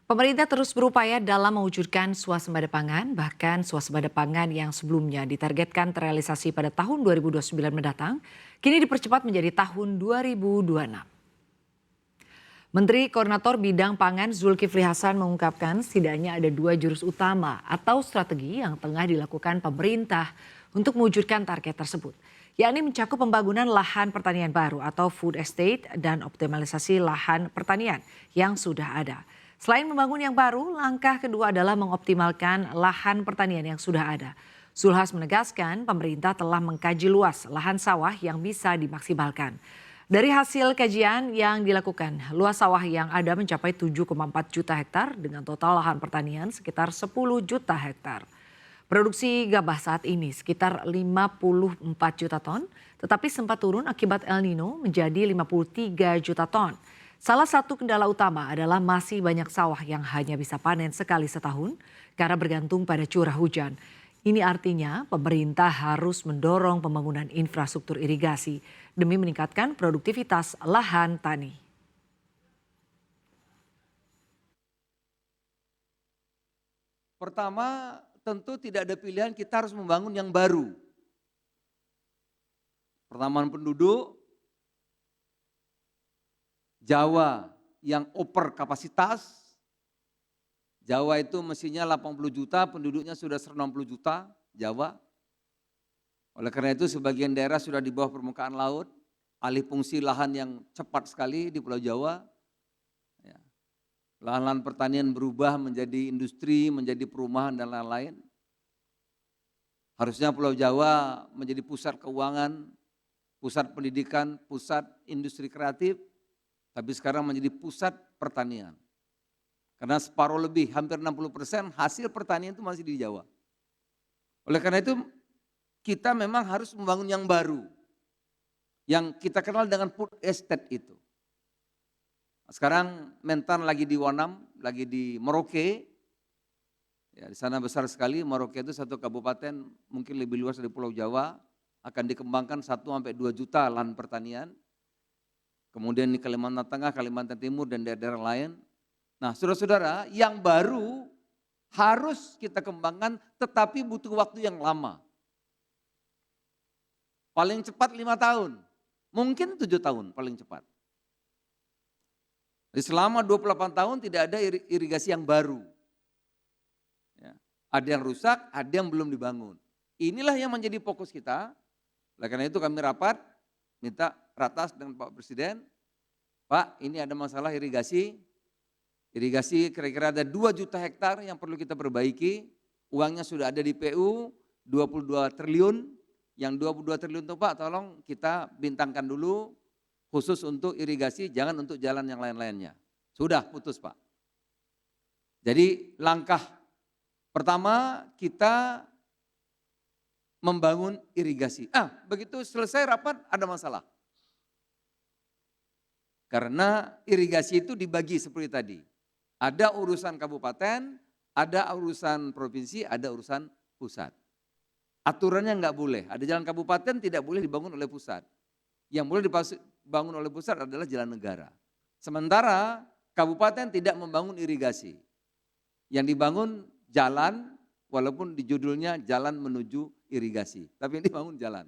Pemerintah terus berupaya dalam mewujudkan swasembada pangan, bahkan swasembada pangan yang sebelumnya ditargetkan terrealisasi pada tahun 2029 mendatang, kini dipercepat menjadi tahun 2026. Menteri Koordinator Bidang Pangan Zulkifli Hasan mengungkapkan setidaknya ada dua jurus utama atau strategi yang tengah dilakukan pemerintah untuk mewujudkan target tersebut, yakni mencakup pembangunan lahan pertanian baru atau food estate dan optimalisasi lahan pertanian yang sudah ada. Selain membangun yang baru, langkah kedua adalah mengoptimalkan lahan pertanian yang sudah ada. Zulhas menegaskan pemerintah telah mengkaji luas lahan sawah yang bisa dimaksimalkan. Dari hasil kajian yang dilakukan, luas sawah yang ada mencapai 7,4 juta hektar dengan total lahan pertanian sekitar 10 juta hektar. Produksi gabah saat ini sekitar 54 juta ton, tetapi sempat turun akibat El Nino menjadi 53 juta ton. Salah satu kendala utama adalah masih banyak sawah yang hanya bisa panen sekali setahun karena bergantung pada curah hujan. Ini artinya pemerintah harus mendorong pembangunan infrastruktur irigasi demi meningkatkan produktivitas lahan tani. Pertama, tentu tidak ada pilihan kita harus membangun yang baru. Pertambahan penduduk, Jawa yang over kapasitas, Jawa itu mestinya 80 juta, penduduknya sudah 160 juta, Jawa. Oleh karena itu sebagian daerah sudah di bawah permukaan laut, alih fungsi lahan yang cepat sekali di Pulau Jawa. Ya. Lahan-lahan pertanian berubah menjadi industri, menjadi perumahan dan lain-lain. Harusnya Pulau Jawa menjadi pusat keuangan, pusat pendidikan, pusat industri kreatif, tapi sekarang menjadi pusat pertanian. Karena separuh lebih, hampir 60% hasil pertanian itu masih di Jawa. Oleh karena itu kita memang harus membangun yang baru. Yang kita kenal dengan food estate itu. Sekarang Mentan lagi di Wanam, lagi di Merauke. Ya, di sana besar sekali, Merauke itu satu kabupaten mungkin lebih luas dari Pulau Jawa. Akan dikembangkan 1-2 juta lahan pertanian. Kemudian di Kalimantan Tengah, Kalimantan Timur dan daerah-daerah lain. Nah saudara-saudara, yang baru harus kita kembangkan tetapi butuh waktu yang lama. Paling cepat 5 tahun, mungkin 7 tahun paling cepat. Jadi selama 28 tahun tidak ada irigasi yang baru. Ya, ada yang rusak, ada yang belum dibangun. Inilah yang menjadi fokus kita. Oleh karena itu kami rapat, minta ratas dengan Pak Presiden, Pak ini ada masalah irigasi. Irigasi kira-kira ada 2 juta hektar yang perlu kita perbaiki, uangnya sudah ada di PU 22 triliun, yang 22 triliun itu Pak tolong kita bintangkan dulu khusus untuk irigasi, jangan untuk jalan yang lain-lainnya. Sudah putus Pak. Jadi langkah pertama kita membangun irigasi. Begitu selesai rapat ada masalah. Karena irigasi itu dibagi seperti tadi. Ada urusan kabupaten, ada urusan provinsi, ada urusan pusat. Aturannya enggak boleh, ada jalan kabupaten tidak boleh dibangun oleh pusat. Yang boleh dibangun oleh pusat adalah jalan negara. Sementara kabupaten tidak membangun irigasi. Yang dibangun jalan, walaupun di judulnya jalan menuju irigasi. Tapi yang dibangun jalan.